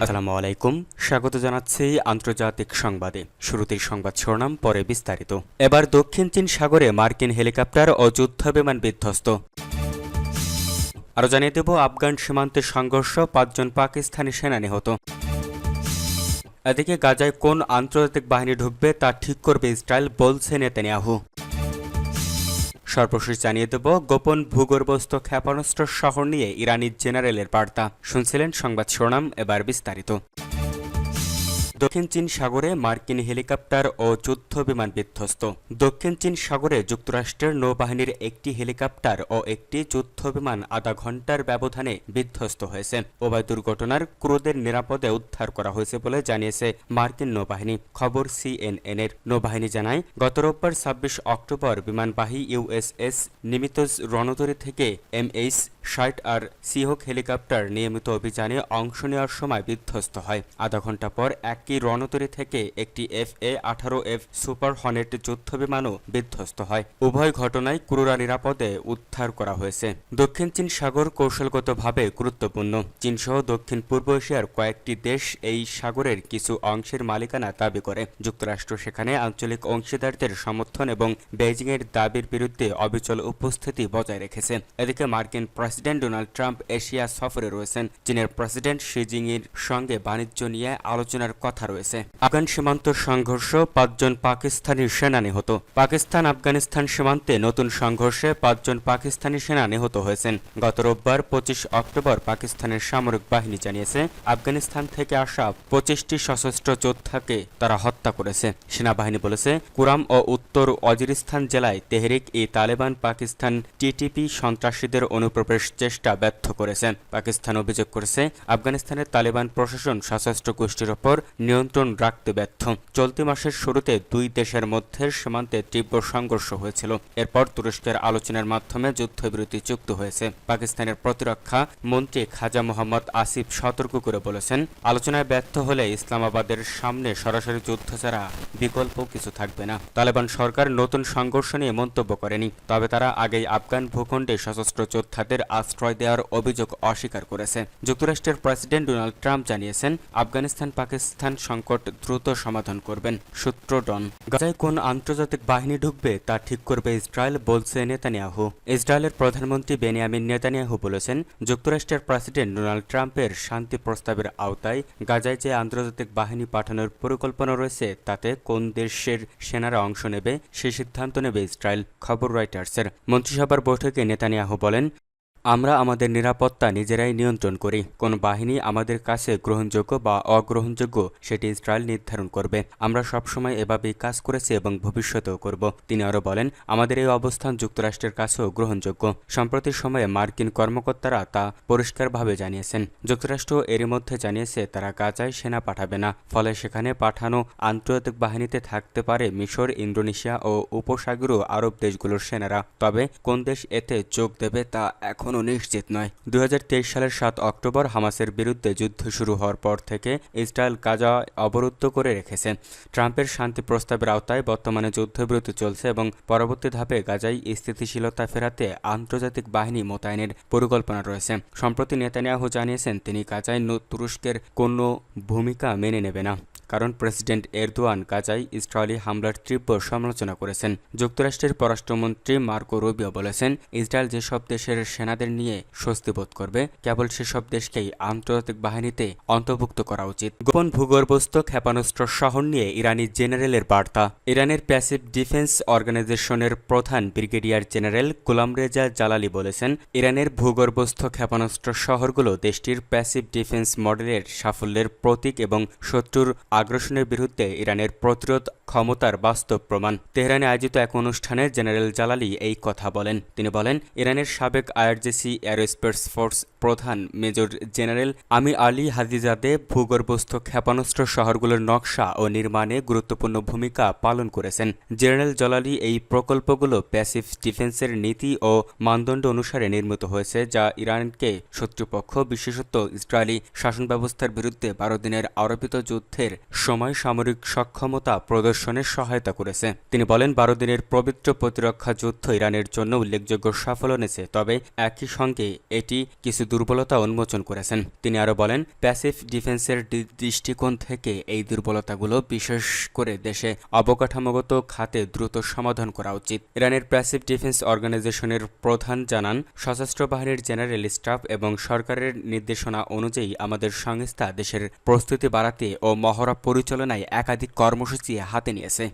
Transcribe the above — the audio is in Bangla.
আসসালামু আলাইকুম, স্বাগত জানাচ্ছি আন্তর্জাতিক সংবাদে। শুরুতেই সংবাদ শিরোনাম, পরে বিস্তারিত। এবার দক্ষিণ চীন সাগরে মার্কিন হেলিকপ্টার ও যুদ্ধবিমান বিধ্বস্ত। আরও জানিয়ে দেব, আফগান সীমান্তে সংঘর্ষ, ৫ জন পাকিস্তানি সেনা নিহত। এদিকে গাজায় কোন আন্তর্জাতিক বাহিনী ঢুকবে তা ঠিক করবে ইসরায়েল, বলছে নেতানিয়াহু। সর্বশেষ জানিয়ে দেব, গোপন ভূগর্ভস্থ ক্ষেপণাস্ত্র শহর নিয়ে ইরানি জেনারেলের বার্তা। শুনছিলেন সংবাদ শিরোনাম, এবার বিস্তারিত। দক্ষিণ চীন সাগরে মার্কিন হেলিকপ্টার ও যুদ্ধ বিমান বিধ্বস্ত। দক্ষিণ চীন সাগরে যুক্তরাষ্ট্রের নৌবাহিনীর একটি হেলিকপ্টার ও একটি যুদ্ধ বিমান আধা ঘন্টার ব্যবধানে বিধ্বস্ত হয়েছে। উভয় দুর্ঘটনার ক্রুদের নিরাপদে উদ্ধার করা হয়েছে বলে জানিয়েছে মার্কিন নৌবাহিনী। খবর CNN এর। নৌবাহিনী জানায়, গত রোববার ২৬ অক্টোবর বিমানবাহী USS নিমিতজ রণতরী থেকে MH-60 আর সিহক হেলিকপ্টার নিয়মিত অভিযানে অংশ নেওয়ার সময় বিধ্বস্ত হয়। আধা ঘন্টা পর একই রণতরী থেকে একটি FA-18F সুপার হর্নেট যুদ্ধবিমানও বিধ্বস্ত হয়। উভয় ঘটনায় ক্রুরা নিরাপদে উদ্ধার করা হয়েছে। দক্ষিণ চীন সাগর কৌশলগতভাবে গুরুত্বপূর্ণ। চীনসহ দক্ষিণ পূর্ব এশিয়ার কয়েকটি দেশ এই সাগরের কিছু অংশের মালিকানা দাবি করে। যুক্তরাষ্ট্র সেখানে আঞ্চলিক অংশীদারদের সমর্থন এবং বেইজিংয়ের দাবির বিরুদ্ধে অবিচল উপস্থিতি বজায় রেখেছে। এদিকে মার্কিন প্রেসিডেন্ট ডোনাল্ড ট্রাম্প এশিয়া সফরে রয়েছেন। চীনের প্রেসিডেন্ট শি জিনপিংয়ের সঙ্গে বাণিজ্য নিয়ে আলোচনার কথা রয়েছে। আফগান সীমান্ত সংঘর্ষ, ৫ জন পাকিস্তানি সেনা নিহত। পাকিস্তান আফগানিস্তান সীমান্তে নতুন সংঘর্ষে ৫ জন পাকিস্তানি সেনা নিহত হয়েছেন। গত রোববার ২৫ অক্টোবর পাকিস্তানের সামরিক বাহিনী জানিয়েছে, আফগানিস্তান থেকে আসা ২৫টি সশস্ত্র যোদ্ধাকে তারা হত্যা করেছে। সেনাবাহিনী বলেছে, কুরাম ও উত্তর ওয়াজিরিস্তান জেলায় তেহরিক-ই-তালেবান পাকিস্তান TTP সন্ত্রাসীদের অনুপ্রবেশ চেষ্টা ব্যর্থ করেছে। পাকিস্তান অভিযোগ করেছে, আফগানিস্তানের তালেবান প্রশাসন সশস্ত্র গোষ্ঠীর ওপর নিয়ন্ত্রণ রাখতে ব্যর্থ। চলতি মাসের শুরুতে দুই দেশের মধ্যে সীমান্তে তীব্র সংঘর্ষ হয়েছিল। এরপর তুরস্কের আলোচনার মাধ্যমে যুদ্ধবিরতি চুক্তি হয়েছে। পাকিস্তানের প্রতিরক্ষা মন্ত্রী খাজা মোহাম্মদ আসিফ সতর্ক করে বলেছেন, আলোচনায় ব্যর্থ হলে ইসলামাবাদের সামনে সরাসরি যুদ্ধ ছাড়া বিকল্প কিছু থাকবে না। তালেবান সরকার নতুন সংঘর্ষ নিয়ে মন্তব্য করেনি, তবে তারা আগেই আফগান ভূখণ্ডে সশস্ত্র যোদ্ধাদের আশ্রয় দেওয়ার অভিযোগ অস্বীকার করেছে। যুক্তরাষ্ট্রের প্রেসিডেন্ট ডোনাল্ড ট্রাম্প জানিয়েছেন, আফগানিস্তান পাকিস্তান সংকট দ্রুত সমাধান করবেন। সূত্র ডন। গাজায় কোন আন্তর্জাতিক বাহিনী ঢুকবে তা ঠিক করবে ইসরায়েল, বলছে নেতানিয়াহু। ইসরায়েলের প্রধানমন্ত্রী বেনিয়ামিন নেতানিয়াহু বলেছেন, যুক্তরাষ্ট্রের প্রেসিডেন্ট ডোনাল্ড ট্রাম্পের শান্তি প্রস্তাবের আওতায় গাজায় যে আন্তর্জাতিক বাহিনী পাঠানোর পরিকল্পনা রয়েছে তাতে কোন দেশের সেনারা অংশ নেবে সে সিদ্ধান্ত নেবে ইসরায়েল। খবর রয়টার্সের। মন্ত্রিসভার বৈঠকে নেতানিয়াহু বলেন, আমরা আমাদের নিরাপত্তা নিজেরাই নিয়ন্ত্রণ করি। কোন বাহিনী আমাদের কাছে গ্রহণযোগ্য বা অগ্রহণযোগ্য সেটি ইসরায়েল নির্ধারণ করবে। আমরা সবসময় এভাবেই কাজ করেছি এবং ভবিষ্যতেও করব। তিনি আরও বলেন, আমাদের এই অবস্থান যুক্তরাষ্ট্রের কাছেও গ্রহণযোগ্য। সম্প্রতি সময়ে মার্কিন কর্মকর্তারা তা পরিষ্কারভাবে জানিয়েছেন। যুক্তরাষ্ট্র এরই মধ্যে জানিয়েছে তারা গাজায় সেনা পাঠাবে না। ফলে সেখানে পাঠানো আন্তর্জাতিক বাহিনীতে থাকতে পারে মিশর, ইন্দোনেশিয়া ও উপসাগরীয় আরব দেশগুলোর সেনারা। তবে কোন দেশ এতে যোগ দেবে তা এখন নিশ্চিত নয়। ২০২৩ সালের ৭ অক্টোবর হামাসের বিরুদ্ধে যুদ্ধ শুরু হওয়ার পর থেকে ইসরায়েল গাজা অবরুদ্ধ করে রেখেছে। ট্রাম্পের শান্তি প্রস্তাবের আওতায় বর্তমানে যুদ্ধবিরতি চলছে এবং পরবর্তী ধাপে গাজায় স্থিতিশীলতা ফেরাতে আন্তর্জাতিক বাহিনী মোতায়েনের পরিকল্পনা রয়েছে। সম্প্রতি নেতানিয়াহু জানিয়েছেন, তিনি গাজায় তুরস্কের কোনো ভূমিকা মেনে নেবে না, কারণ প্রেসিডেন্ট এরদোয়ান গাজায় ইসরায়েলি হামলার তীব্র সমালোচনা করেছেন। যুক্তরাষ্ট্রের পররাষ্ট্রমন্ত্রী মার্কো রুবিও বলেছেন, ইসরায়েল যেসব দেশের সেনাদের নিয়ে স্বস্তি বোধ করবে কেবল সেসব দেশকেই আন্তর্জাতিক বাহিনীতে অন্তর্ভুক্ত করা উচিত। গোপন ভূগর্ভস্থ ক্ষেপণাস্ত্র শহর নিয়ে ইরানি জেনারেলের বার্তা। ইরানের প্যাসিভ ডিফেন্স অর্গানাইজেশনের প্রধান ব্রিগেডিয়ার জেনারেল গোলাম রেজা জালালি বলেছেন, ইরানের ভূগর্ভস্থ ক্ষেপণাস্ত্র শহরগুলো দেশটির প্যাসিভ ডিফেন্স মডেলের সাফল্যের প্রতীক এবং শত্রুর আগ্রাসনের বিরুদ্ধে ইরানের প্রতিরোধ ক্ষমতার বাস্তব প্রমাণ। তেহরানে আয়োজিত এক অনুষ্ঠানে জেনারেল জালালি এই কথা বলেন। তিনি বলেন, ইরানের সাবেক IRGC এরোস্পেস ফোর্স প্রধান মেজর জেনারেল আমি আলী হাজিজাদে ভূগর্ভস্থ ক্ষেপণাস্ত্র শহরগুলোর নকশা ও নির্মাণে গুরুত্বপূর্ণ ভূমিকা পালন করেছেন। জেনারেল জালালি এই প্রকল্পগুলো প্যাসিভ ডিফেন্সের নীতি ও মানদণ্ড অনুসারে নির্মিত হয়েছে, যা ইরানকে শত্রুপক্ষ বিশেষত ইসরায়েলি শাসন ব্যবস্থার বিরুদ্ধে 12 দিনের আরোপিত যুদ্ধের সময় সামরিক সক্ষমতা প্রদর্শনে সহায়তা করেছে। তিনি বলেন 12 দিনের পবিত্র প্রতিরক্ষা যুদ্ধ ইরানের জন্য উল্লেখযোগ্য সাফল্য এনেছে, তবে একই সঙ্গে এটি কিছু দুর্বলতা উন্মোচন করেছেন। তিনি আরও বলেন প্যাসিভ ডিফেন্সের দৃষ্টিকোণ থেকে এই দুর্বলতাগুলো বিশেষ করে দেশে অবকাঠামোগত খাতে দ্রুত সমাধান করা উচিত। ইরানের প্যাসিভ ডিফেন্স অর্গানাইজেশনের প্রধান জানান, সশস্ত্র বাহিনীর জেনারেল স্টাফ এবং সরকারের নির্দেশনা অনুযায়ী আমাদের সংস্থা দেশের প্রস্তুতি বাড়াতে ও মহড়া পরিচালনায় একাধিক কর্মসূচি হাতে নিয়েছে।